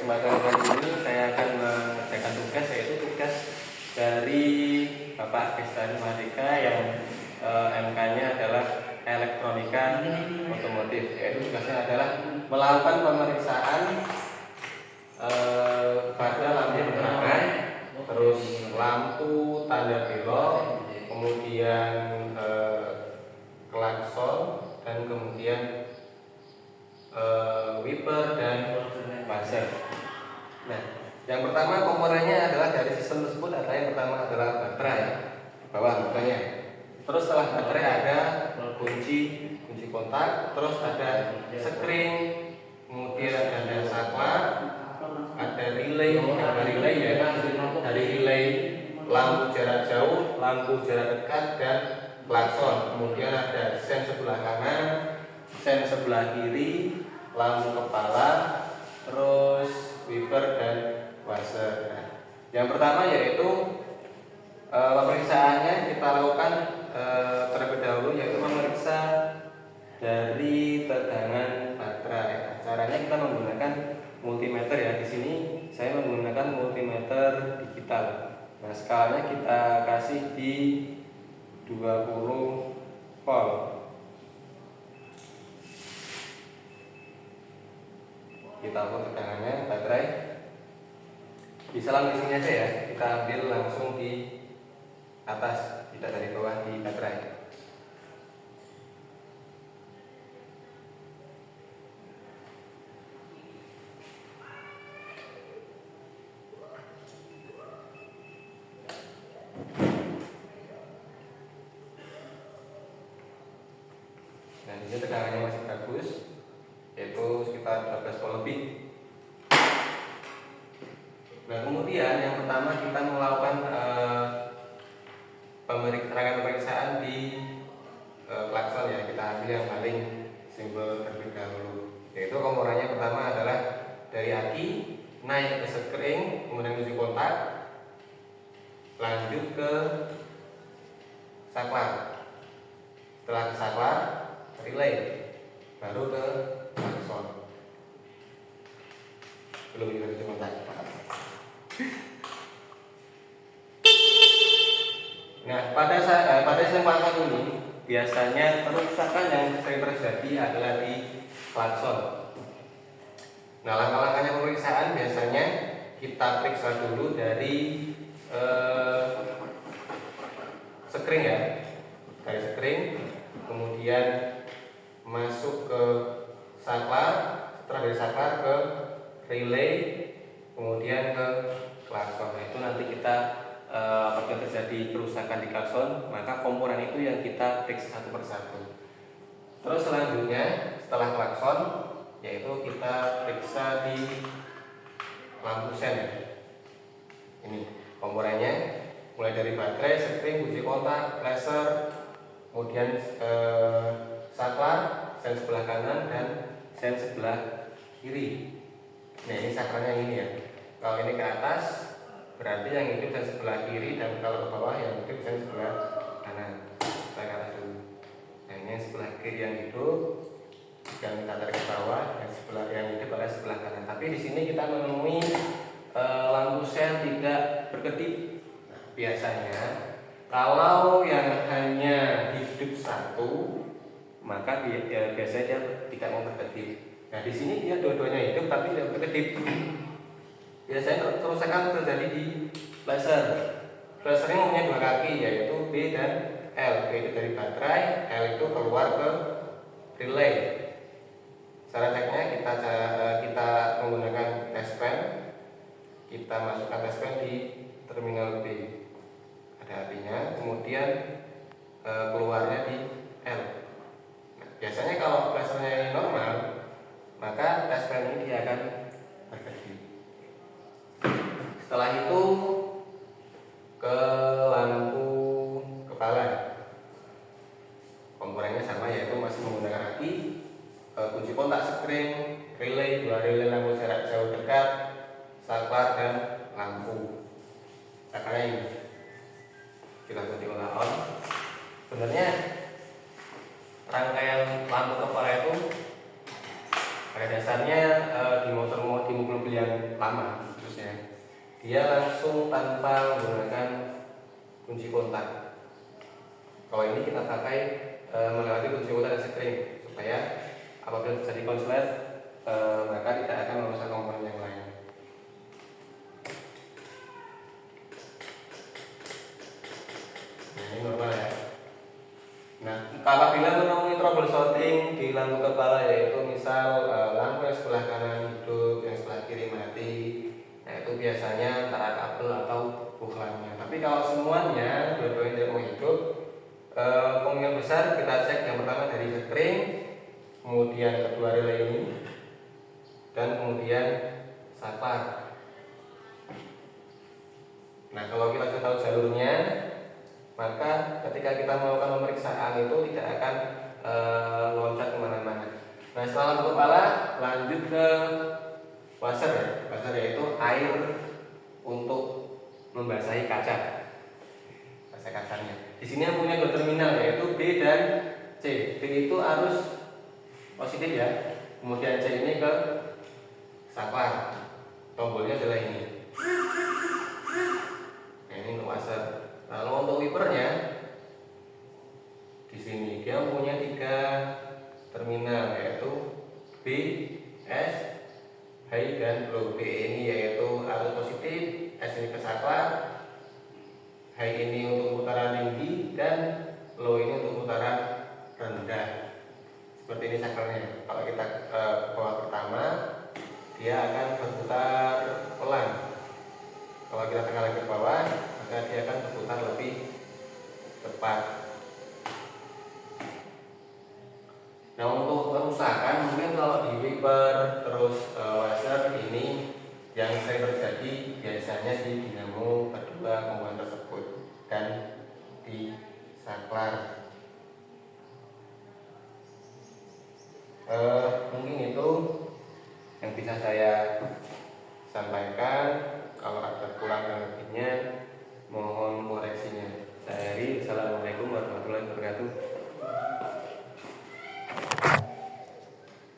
kesempatan kali ini saya akan mengerjakan tugas, yaitu tugas dari Bapak Destari Mahardika yang MK-nya adalah elektronika otomotif. Yaitu tugasnya adalah melakukan pemeriksaan pada lampu penerangan, terus lampu tanda belok, kemudian klakson, dan kemudian wiper dan buzzer. Nah, yang pertama komponennya adalah dari sistem tersebut adalah yang pertama adalah baterai di bawah bukannya. Terus setelah baterai ada kunci kontak, terus ada screen, kemudian ada saklar, ada relay, ya, dari relay lampu jarak jauh, lampu jarak dekat, dan klakson. Kemudian ada sen sebelah kanan, sen sebelah kiri, lampu kepala, terus wiper dan buzzer. Nah, yang pertama yaitu pemeriksaannya kita lakukan terlebih dahulu, yaitu memeriksa dari tegangan baterai. Caranya kita menggunakan multimeter ya. Di sini saya menggunakan multimeter digital. Nah, skalanya kita kasih di 20 volt. Kita ukur tegangannya baterai. Bisa langsung di sini aja ya. Kita ambil langsung di atas, tidak dari bawah di baterai. Nah, ini tegangannya masih bagus, yaitu sekitar 12 volt lebih. Nah, kemudian yang pertama kita melakukan pemeriksaan di klakson ya. Kita ambil yang paling simpel terlebih dahulu, yaitu komponennya pertama adalah dari aki naik ke screen, kemudian kunci kontak, lanjut ke saklar. Setelah ke saklar, relay, baru ke klakson. Belum juga kunci kontak. Nah, pada sistem klakson ini biasanya kerusakan yang sering terjadi adalah di klakson. Nah, langkah-langkahnya pemeriksaan biasanya kita periksa dulu dari screen ya, dari screen, kemudian masuk ke saklar, setelah dari saklar ke relay, kemudian ke klakson. Nah, itu nanti kita apabila terjadi kerusakan di klakson, maka komponen itu yang kita periksa satu persatu. Terus selanjutnya setelah klakson, yaitu kita periksa di lampu sen. Ini komponennya mulai dari baterai, screen, kunci kontak, laser, kemudian saklar, sen sebelah kanan dan sen sebelah kiri. Nah, ini saklarnya ini ya. Kalau ini ke atas berarti yang hidup sen sebelah kiri, dan kalau ke bawah yang hidup sen sebelah kanan. Kita ke atas dulu. Nah, ini yang sebelah kiri yang hidup, yang kita tarik ke bawah, yang sebelah yang hidup adalah sebelah kanan. Tapi di sini kita menemui lampu sen tidak berkedip. Nah, biasanya kalau yang hanya hidup satu, maka biasanya dia tidak mau berkedip. Nah, di sini dia dua-duanya hidup tapi tidak berkedip. Biasanya kerusakan terjadi di laser. Lasernya mempunyai dua kaki, yaitu B dan L. B itu dari baterai, L itu keluar ke relay. Cara ceknya kita menggunakan test pen. Kita masukkan test pen di terminal B. Ada apinya, kemudian keluarnya di L. Nah, biasanya kalau lasernya ini normal, maka test pen ini dia akan berkedip. Setelah itu ke lampu kepala. Komponennya sama, yaitu masih menggunakan aki, kunci kontak, screen, relay, dua relay lampu jarak jauh dekat, saklar, dan lampu. Saklarnya ini kita kunci kontak on. Sebenarnya rangkaian lampu kepala itu pada dasarnya di mobil yang khususnya, dia langsung tanpa menggunakan kunci kontak. Kalau ini kita pakai melewati kunci kontak dan sekring supaya apabila terjadi konslet maka tidak akan merusak komponen yang lain. Nah, ini normal ya. Nah, apabila menemui troubleshooting di lampu kepala, yaitu misal lampu yang sebelah kanan hidup, yang sebelah kiri mati, nah itu biasanya antara kabel atau buhlamnya. Tapi kalau semuanya dua-duanya tidak mau hidup, kemungkinan besar kita cek yang pertama dari sekring, kemudian kedua relay ini, dan kemudian saklar. Nah, kalau kita sudah tahu jalurnya, maka ketika kita melakukan pemeriksaan itu tidak akan loncat kemana-mana. Nah, setelah lampu kepala, lanjut ke washer ya. Washer yaitu air untuk membasahi kaca kacanya. Di sini yang punya dua terminal yaitu B dan C. B itu arus positif ya. Kemudian C ini ke saklar. Tombolnya adalah ini. Nah, ini untuk washer. Lalu untuk wipernya di sini dia punya 3 terminal yaitu B, S, high dan low. B ini yaitu arus positif, S ini ke saklar, high ini untuk putaran tinggi dan low ini untuk putaran rendah. Seperti ini saklarnya. Kalau kita ke bawah pertama, dia akan berputar pelan. Kalau kita tekan lagi ke bawah, maka dia akan berputar lebih cepat. Nah, untuk kerusakan mungkin kalau di wiper terus washer ini yang sering terjadi biasanya di dinamo kedua komponen tersebut dan di saklar. Mungkin itu yang bisa saya sampaikan.